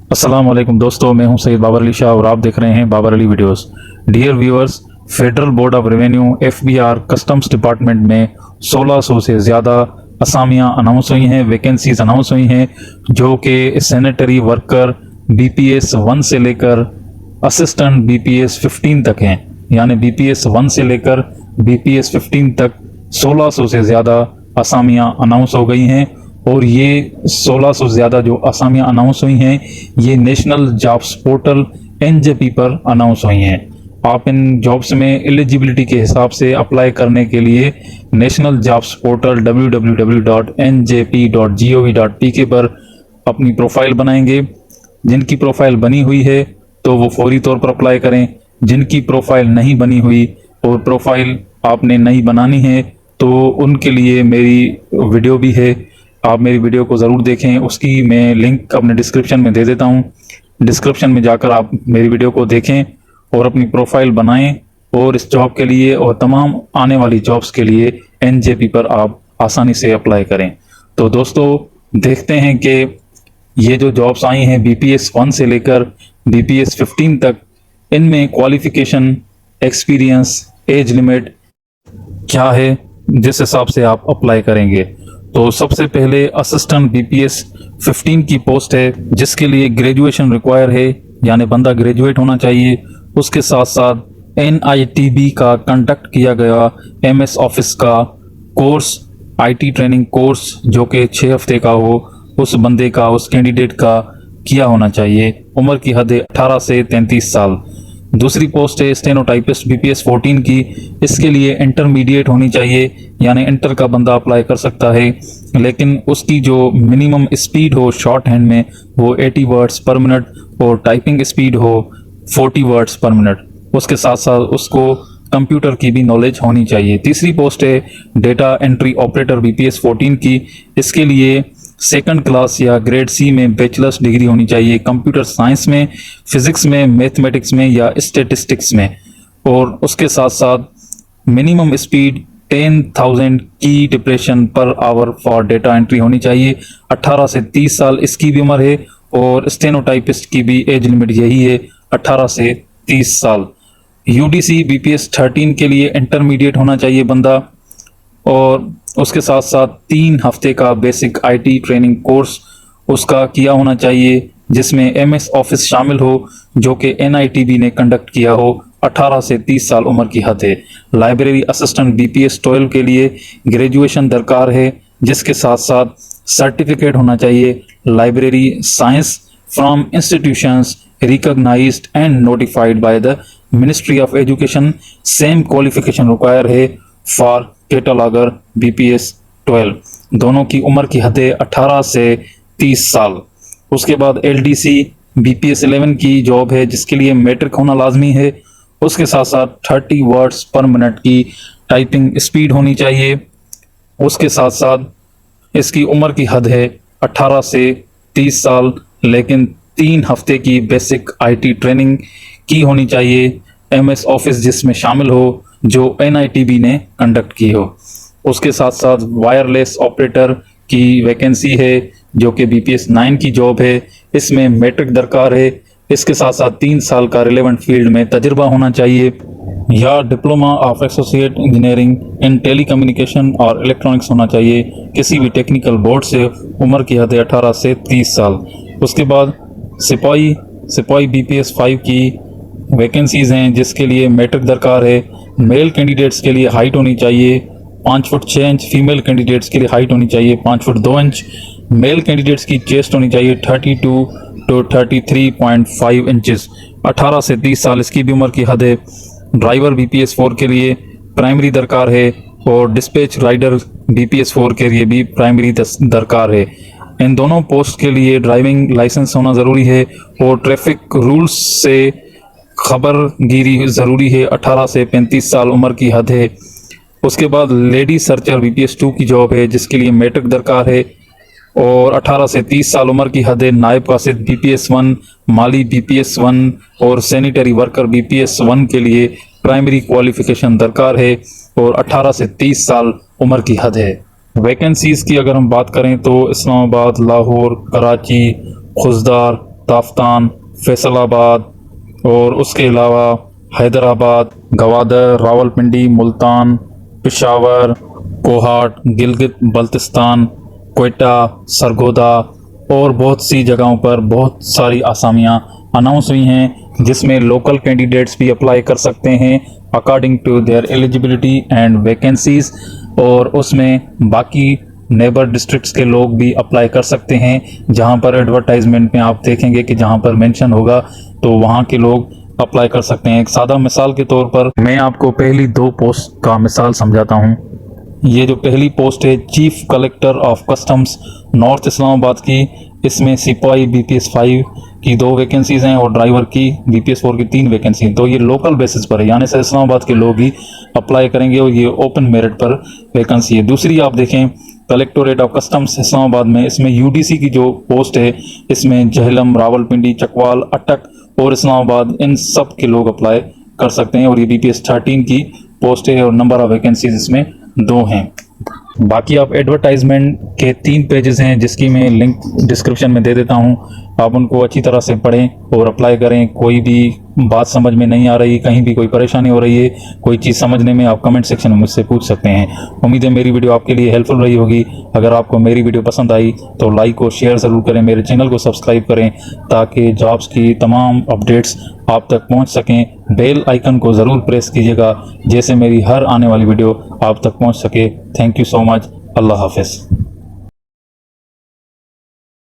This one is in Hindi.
अस्सलाम वालेकुम दोस्तों, मैं हूं सैयद बाबर अली शाह और आप देख रहे हैं Babar Ali videos. Dear viewers, federal board of revenue FBR customs department में 1600 से ज़्यादा असामियां अनाउंस हुई हैं, वैकेंसीज अनाउंस हुई हैं, जो कि सैनिटरी वर्कर बीपीएस 1 से लेकर असिस्टेंट बीपीएस 15 तक हैं। यानी बीपीएस 1 से लेकर बीपीएस 15 तक 1600 से ज़्यादा असामियां अनाउंस हो गई हैं। और ये 1600 से ज़्यादा जो असामियां अनाउंस हुई हैं, ये नेशनल जॉब्स पोर्टल एनजेपी पर अनाउंस हुई हैं। आप इन जॉब्स में एलिजिबिलिटी के हिसाब से अप्लाई करने के लिए नेशनल जॉब्स पोर्टल www.njp.gov.pk पर अपनी प्रोफाइल बनाएंगे। जिनकी प्रोफाइल बनी हुई है तो वो फौरी तौर पर अप्लाई करें। जिनकी प्रोफाइल नहीं बनी हुई और प्रोफाइल आपने नहीं बनानी है तो उनके लिए मेरी वीडियो भी है, आप मेरी वीडियो को ज़रूर देखें। उसकी मैं लिंक अपने डिस्क्रिप्शन में दे देता हूं। डिस्क्रिप्शन में जाकर आप मेरी वीडियो को देखें और अपनी प्रोफाइल बनाएं और इस जॉब के लिए और तमाम आने वाली जॉब्स के लिए एनजेपी पर आप आसानी से अप्लाई करें। तो दोस्तों, देखते हैं कि ये जो जॉब्स आई हैं बीपीएस 1 से लेकर बीपीएस 15 तक, इनमें क्वालिफिकेशन, एक्सपीरियंस, एज लिमिट क्या है जिस हिसाब से आप अप्लाई करेंगे। तो सबसे पहले असिस्टेंट बीपीएस 15 की पोस्ट है, जिसके लिए ग्रेजुएशन रिक्वायर है, यानी बंदा ग्रेजुएट होना चाहिए। उसके साथ साथ एनआईटीबी का कंडक्ट किया गया एमएस ऑफिस का कोर्स, आईटी ट्रेनिंग कोर्स जो कि 6 हफ्ते का हो, उस बंदे का, उस कैंडिडेट का किया होना चाहिए। उम्र की हद है 18 से 33 साल। दूसरी पोस्ट है स्टेनोटाइपिस्ट बीपीएस 14 की। इसके लिए इंटरमीडिएट होनी चाहिए, यानी इंटर का बंदा अप्लाई कर सकता है, लेकिन उसकी जो मिनिमम स्पीड हो शॉर्ट हैंड में वो 80 वर्ड्स पर मिनट और टाइपिंग स्पीड हो 40 वर्ड्स पर मिनट। उसके साथ साथ उसको कंप्यूटर की भी नॉलेज होनी चाहिए। तीसरी पोस्ट है डेटा एंट्री ऑपरेटर बीपीएस 14 की। इसके लिए सेकंड क्लास या ग्रेड सी में बैचलर्स डिग्री होनी चाहिए, कंप्यूटर साइंस में, फिजिक्स में, मैथमेटिक्स में या स्टैटिस्टिक्स में। और उसके साथ साथ मिनिमम स्पीड 10,000 की depression per hour for data entry होनी चाहिए। 18 से 30 साल इसकी भी उम्र है और स्टेनोटाइपिस्ट की भी एज लिमिट यही है, 18 से 30 साल। यूडीसी बीपीएस 13 के लिए इंटरमीडिएट होना चाहिए बंदा, और उसके साथ साथ 3 हफ्ते का बेसिक आईटी ट्रेनिंग कोर्स उसका किया होना चाहिए, जिसमें एमएस ऑफिस शामिल हो, जो कि एनआईटीबी ने कंडक्ट किया हो। 18 से 30 साल उम्र की हद है। लाइब्रेरी असिस्टेंट बीपीएस 12 के लिए ग्रेजुएशन दरकार है, जिसके साथ साथ सर्टिफिकेट होना चाहिए library science from institutions recognised and notified by the ministry of education. Same qualification require है फॉर कैटलॉगर बीपीएस 12। दोनों की उम्र की हद है 18 से 30 साल। उसके बाद एलडीसी बीपीएस 11 की जॉब है, जिसके लिए मैट्रिक होना लाजमी है। उसके साथ साथ 30 वर्ड्स पर मिनट की टाइपिंग स्पीड होनी चाहिए। उसके साथ साथ इसकी उम्र की हद है 18 से 30 साल, लेकिन 3 हफ्ते की बेसिक आईटी ट्रेनिंग की होनी चाहिए, एमएस ऑफिस जिसमें शामिल हो, जो एनआईटीबी ने कंडक्ट की हो। उसके साथ साथ वायरलेस ऑपरेटर की वैकेंसी है, जो कि बीपीएस 9 की जॉब है। इसमें मैट्रिक दरकार है। इसके साथ साथ 3 साल का रिलेवेंट फील्ड में तजुर्बा होना चाहिए या diploma of associate engineering in telecommunication और इलेक्ट्रॉनिक्स होना चाहिए किसी भी टेक्निकल बोर्ड से। उम्र की हद 18 से 30 साल। उसके बाद सिपाही बीपीएस 5 की वैकेंसीज हैं, जिसके लिए मैट्रिक दरकार है। मेल कैंडिडेट्स के लिए हाइट होनी चाहिए 5 फुट 6 इंच, फीमेल कैंडिडेट्स के लिए हाइट होनी चाहिए 5 फुट 2 इंच। मेल कैंडिडेट्स की चेस्ट होनी चाहिए 32 to 33.5 इंचेस। 18 से 30 साल इसकी भी उम्र की हद है। ड्राइवर बीपीएस 4 के लिए प्राइमरी दरकार है और डिस्पैच राइडर बीपीएस 4 के लिए भी प्राइमरी दरकार है। इन दोनों पोस्ट के लिए ड्राइविंग लाइसेंस होना ज़रूरी है और ट्रैफिक रूल्स से खबरगिरी ज़रूरी है। 18 से 35 साल उम्र की हद है। उसके बाद लेडी सर्चर बीपीएस 2 की जॉब है, जिसके लिए मैट्रिक दरकार है और 18 से 30 साल उम्र की हद है। नायब कासिद बीपीएस 1, माली बीपीएस 1 और सैनिटरी वर्कर बीपीएस 1 के लिए प्राइमरी क्वालिफिकेशन दरकार है और 18 से 30 साल उम्र की हद है। वैकेंसीज की अगर हम बात करें तो इस्लामाबाद, लाहौर, कराची, खुजदार, ताफ्तान, फैसलाबाद और उसके अलावा हैदराबाद, गवादर, रावलपिंडी, मुल्तान, पेशावर, कोहाट, गिलगित बल्तिस्तान, क्वेटा, सरगोदा और बहुत सी जगहों पर बहुत सारी आसामियां अनाउंस हुई हैं, जिसमें लोकल कैंडिडेट्स भी अप्लाई कर सकते हैं according to their eligibility and vacancies, और उसमें बाकी नेबर डिस्ट्रिक्ट्स के लोग भी अप्लाई कर सकते हैं। जहां पर एडवर्टाइजमेंट में आप देखेंगे कि जहां पर मेंशन होगा तो वहां के लोग अप्लाई कर सकते हैं। एक सादा मिसाल के तौर पर मैं आपको पहली 2 पोस्ट का मिसाल समझाता हूं। ये जो पहली पोस्ट है chief collector of customs north Islamabad की, इसमें सिपाही BPS 5 की 2 वैकेंसीज हैं और ड्राइवर की BPS 4 की 3 वैकेंसी। तो ये लोकल बेसिस पर है, यानी से इस्लामाबाद के लोग ही अप्लाई करेंगे और ये ओपन मेरिट पर वैकेंसी है। दूसरी आप देखें कलेक्टोरेट ऑफ कस्टम्स इस्लामाबाद में, इसमें UDC की जो पोस्ट है इसमें जहलम, रावलपिंडी, चकवाल, अटक और इस्लामाबाद इन सब के लोग अप्लाई कर सकते हैं और ये BPS 13 की पोस्ट है और नंबर ऑफ वैकेंसीज इसमें 2 हैं। बाकी आप एडवर्टाइजमेंट के 3 पेजेस हैं जिसकी मैं लिंक डिस्क्रिप्शन में दे देता हूं, आप उनको अच्छी तरह से पढ़ें और अप्लाई करें। कोई भी बात समझ में नहीं आ रही, कहीं भी कोई परेशानी हो रही है, कोई चीज़ समझने में, आप कमेंट सेक्शन में मुझसे पूछ सकते हैं। उम्मीद है मेरी वीडियो आपके लिए हेल्पफुल रही होगी। अगर आपको मेरी वीडियो पसंद आई तो लाइक और शेयर ज़रूर करें, मेरे चैनल को सब्सक्राइब करें ताकि जॉब्स की तमाम अपडेट्स आप तक पहुंच सकें। बेल आइकन को ज़रूर प्रेस कीजिएगा जैसे मेरी हर आने वाली वीडियो आप तक पहुंच सके। Thank you so much. Allah हाफिज़।